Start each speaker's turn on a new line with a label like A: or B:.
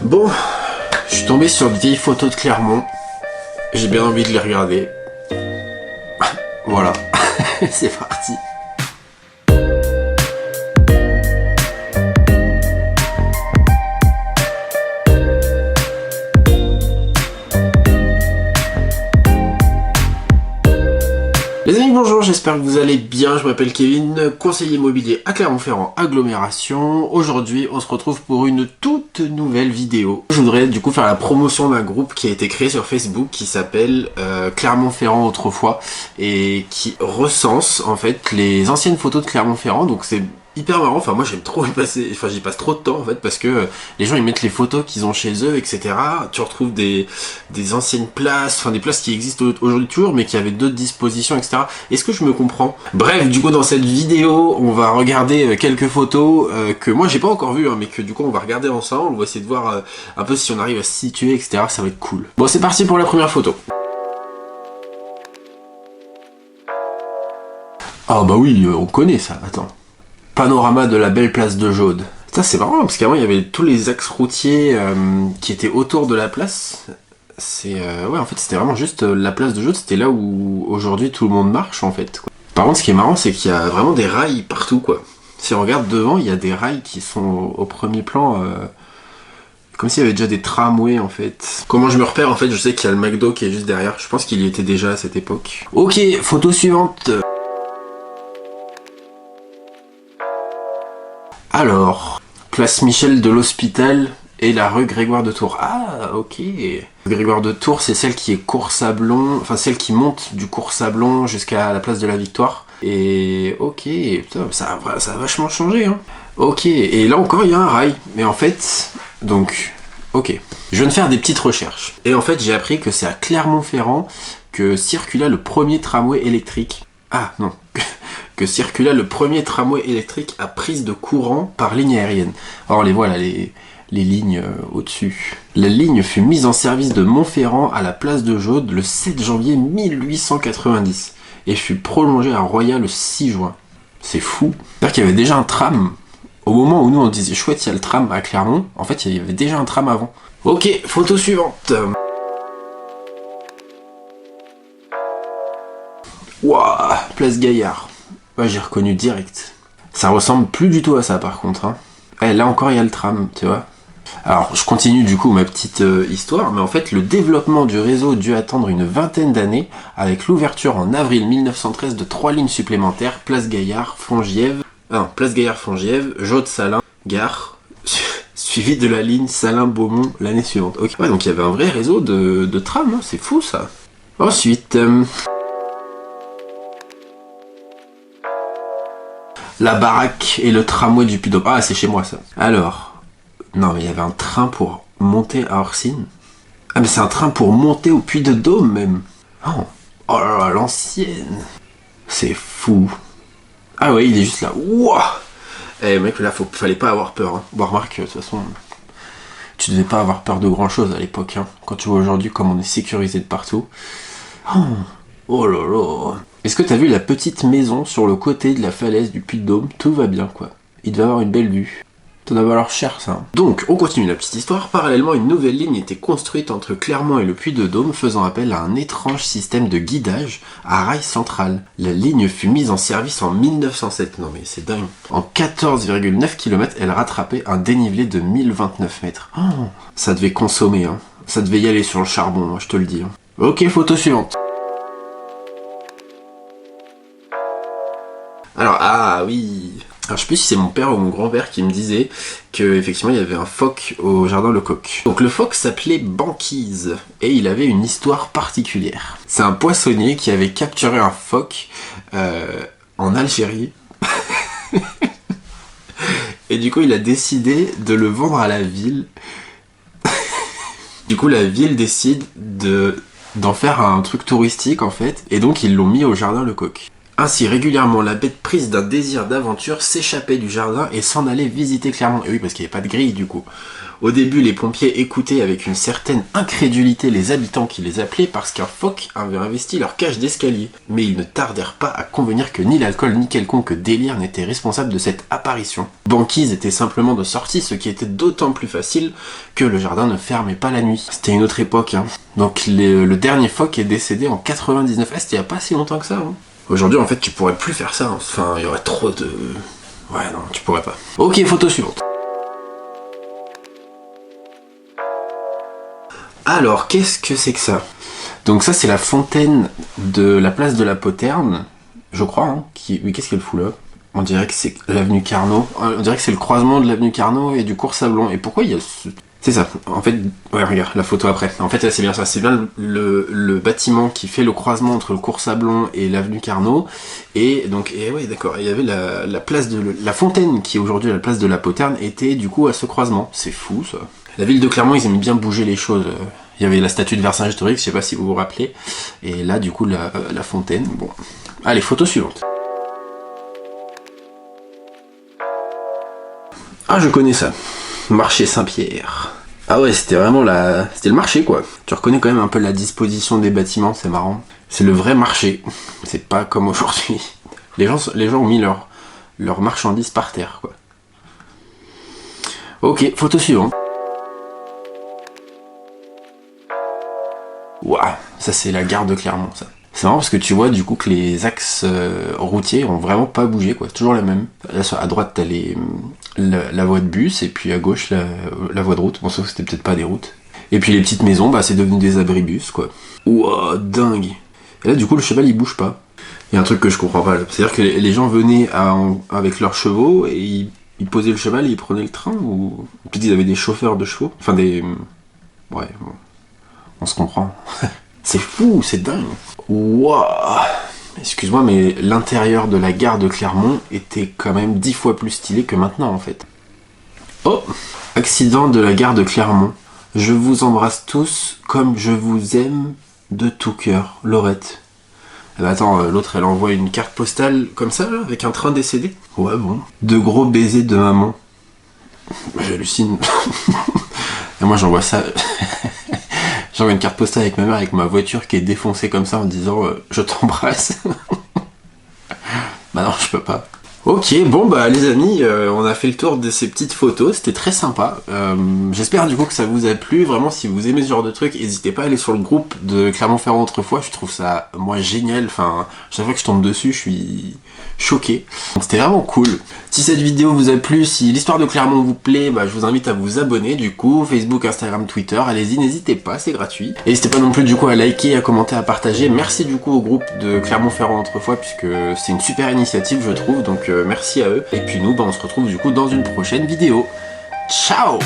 A: Bon, je suis tombé sur de vieilles photos de Clermont. J'ai bien envie de les regarder. Voilà, c'est parti. Les amis, bonjour, j'espère que vous allez bien. Je m'appelle Kevin, conseiller immobilier à Clermont-Ferrand Agglomération. Aujourd'hui, on se retrouve pour une toute nouvelle vidéo. Je voudrais du coup faire la promotion d'un groupe qui a été créé sur Facebook qui s'appelle Clermont-Ferrand autrefois et qui recense en fait les anciennes photos de Clermont-Ferrand. Donc c'est hyper marrant, enfin moi j'aime trop y passer, enfin j'y passe trop de temps en fait parce que les gens ils mettent les photos qu'ils ont chez eux, etc. Tu retrouves des anciennes places, enfin des places qui existent aujourd'hui toujours mais qui avaient d'autres dispositions, etc. Est-ce que je me comprends? Bref, du coup dans cette vidéo on va regarder quelques photos que moi j'ai pas encore vues hein, mais que du coup on va regarder ensemble, on va essayer de voir un peu si on arrive à se situer, etc. Ça va être cool. Bon c'est parti pour la première photo. Ah bah oui, on connaît ça, attends. Panorama de la belle place de Jaude. Ça c'est marrant parce qu'avant il y avait tous les axes routiers qui étaient autour de la place. C'est ouais en fait c'était vraiment juste la place de Jaude, c'était là où aujourd'hui tout le monde marche en fait, quoi. Par contre ce qui est marrant c'est qu'il y a vraiment des rails partout quoi. Si on regarde devant il y a des rails qui sont au premier plan comme s'il y avait déjà des tramways en fait. Comment je me repère en fait, je sais qu'il y a le McDo qui est juste derrière, je pense qu'il y était déjà à cette époque. Ok, photo suivante. Alors, place Michel de l'Hospital et la rue Grégoire de Tours. Ah, ok. Grégoire de Tours, c'est celle qui est Cours-Sablon, enfin celle qui monte du Cours-Sablon jusqu'à la place de la Victoire. Et ok, putain, ça a vachement changé, hein. Ok, et là encore il y a un rail. Mais en fait, donc, ok. Je viens de faire des petites recherches. Et en fait, j'ai appris que c'est à Clermont-Ferrand que circula le premier tramway électrique. Ah, non. Que circula le premier tramway électrique à prise de courant par ligne aérienne. Alors les voilà, les lignes au-dessus. La ligne fut mise en service de Montferrand à la place de Jaude le 7 janvier 1890 et fut prolongée à Royan le 6 juin. C'est fou. C'est-à-dire qu'il y avait déjà un tram. Au moment où nous on disait chouette, il y a le tram à Clermont, en fait il y avait déjà un tram avant. Ok, photo suivante. Waouh, place Gaillard. Ouais, j'ai reconnu direct. Ça ressemble plus du tout à ça par contre, hein. Ouais, là encore il y a le tram, tu vois. Alors je continue du coup ma petite histoire, mais en fait le développement du réseau a dû attendre une vingtaine d'années avec l'ouverture en avril 1913 de 3 lignes supplémentaires, place Gaillard, Fongiève, place Gaillard, Fongiève, Jaude-Salins, Gare, suivi de la ligne Salins-Beaumont l'année suivante. Ok, ouais, donc il y avait un vrai réseau de tram, hein. C'est fou ça. Ensuite... la baraque et le tramway du Puy-de-Dôme. Ah, c'est chez moi, ça. Alors, non, mais il y avait un train pour monter à Orsine. Ah, mais c'est un train pour monter au Puy-de-Dôme, même. Oh là là, l'ancienne. C'est fou. Ah ouais, il est juste là. Wouah. Eh, mec, là, fallait pas avoir peur, hein. Bon, remarque, de toute façon, tu devais pas avoir peur de grand-chose à l'époque, hein. Quand tu vois aujourd'hui comme on est sécurisé de partout. Oh là là. Est-ce que t'as vu la petite maison sur le côté de la falaise du Puy-de-Dôme? Tout va bien, quoi. Il devait avoir une belle vue. Ça doit valoir cher, ça. Donc, on continue la petite histoire. Parallèlement, une nouvelle ligne était construite entre Clermont et le Puy-de-Dôme, faisant appel à un étrange système de guidage à rail central. La ligne fut mise en service en 1907. Non mais c'est dingue. En 14,9 km, elle rattrapait un dénivelé de 1029 mètres. Oh, ça devait consommer, hein. Ça devait y aller sur le charbon, moi, je te le dis, hein. Ok, photo suivante. Alors, ah oui. Alors, je sais plus si c'est mon père ou mon grand-père qui me disait que effectivement il y avait un phoque au jardin Lecoq. Donc le phoque s'appelait Banquise et il avait une histoire particulière. C'est un poissonnier qui avait capturé un phoque en Algérie. Et du coup il a décidé de le vendre à la ville. Du coup la ville décide d'en faire un truc touristique en fait. Et donc ils l'ont mis au jardin Lecoq. Ainsi, régulièrement, la bête prise d'un désir d'aventure s'échappait du jardin et s'en allait visiter Clermont. Et oui, parce qu'il n'y avait pas de grille, du coup. Au début, les pompiers écoutaient avec une certaine incrédulité les habitants qui les appelaient parce qu'un phoque avait investi leur cage d'escalier. Mais ils ne tardèrent pas à convenir que ni l'alcool ni quelconque délire n'était responsable de cette apparition. Banquise était simplement de sortie, ce qui était d'autant plus facile que le jardin ne fermait pas la nuit. C'était une autre époque, hein. Donc le dernier phoque est décédé en 99. Ah, c'était il y a pas si longtemps que ça, hein. Aujourd'hui, en fait, tu pourrais plus faire ça, hein. Enfin, il y aurait trop de... Ouais, non, tu pourrais pas. Ok, photo suivante. Alors, qu'est-ce que c'est que ça? Donc ça, c'est la fontaine de la place de la Poterne, je crois, hein, oui, qu'est-ce qu'elle fout là? On dirait que c'est l'avenue Carnot. On dirait que c'est le croisement de l'avenue Carnot et du cours Sablon. Et pourquoi il y a ce... C'est ça, en fait, ouais, regarde, la photo après. En fait, là, c'est bien ça, c'est bien le bâtiment qui fait le croisement entre le cours Sablon et l'avenue Carnot. Et donc, et ouais, d'accord, il y avait la place de... La fontaine, qui est aujourd'hui la place de la Poterne, était du coup à ce croisement. C'est fou, ça. La ville de Clermont, ils aiment bien bouger les choses. Il y avait la statue de Vercingétorix, je sais pas si vous vous rappelez. Et là, du coup, la fontaine. Bon. Allez, photo suivante. Ah, je connais ça. Marché Saint-Pierre. Ah ouais, c'était vraiment c'était le marché, quoi. Tu reconnais quand même un peu la disposition des bâtiments, c'est marrant. C'est le vrai marché. C'est pas comme aujourd'hui. Les gens ont mis leurs marchandises par terre, quoi. Ok, photo suivante. Ouah, ça c'est la gare de Clermont, ça. C'est marrant parce que tu vois du coup que les axes routiers ont vraiment pas bougé, quoi. C'est toujours la même. Là, à droite, t'as la voie de bus, et puis à gauche, la voie de route. Bon, sauf que c'était peut-être pas des routes. Et puis les petites maisons, bah c'est devenu des abribus, quoi. Ouah, dingue. Et là, du coup, le cheval, il bouge pas. Il y a un truc que je comprends pas, là. C'est-à-dire que les gens venaient avec leurs chevaux, et ils posaient le cheval et ils prenaient le train, ou peut-être ils avaient des chauffeurs de chevaux. Enfin, des... Ouais, bon. On se comprend. C'est fou, c'est dingue. Waouh. Excuse-moi, mais l'intérieur de la gare de Clermont était quand même 10 fois plus stylé que maintenant, en fait. Oh, accident de la gare de Clermont. Je vous embrasse tous comme je vous aime de tout cœur. Laurette. Eh ben attends, l'autre, elle envoie une carte postale comme ça, là, avec un train décédé. Ouais, bon. De gros baisers de maman. J'hallucine. Et moi, j'envoie ça... J'envoie une carte postale avec ma mère, avec ma voiture qui est défoncée comme ça en disant je t'embrasse. Bah non, je peux pas. Ok, bon bah les amis, on a fait le tour de ces petites photos, c'était très sympa. J'espère du coup que ça vous a plu. Vraiment, si vous aimez ce genre de truc, n'hésitez pas à aller sur le groupe de Clermont-Ferrand autrefois. Je trouve ça, moi, génial. Enfin, chaque fois que je tombe dessus, je suis choqué. Donc c'était vraiment cool. Si cette vidéo vous a plu, si l'histoire de Clermont vous plaît, bah, je vous invite à vous abonner du coup, Facebook, Instagram, Twitter, allez-y, n'hésitez pas, c'est gratuit. Et n'hésitez pas non plus du coup à liker, à commenter, à partager. Merci du coup au groupe de Clermont-Ferrand autrefois, puisque c'est une super initiative je trouve, donc merci à eux. Et puis nous, bah, on se retrouve du coup dans une prochaine vidéo. Ciao!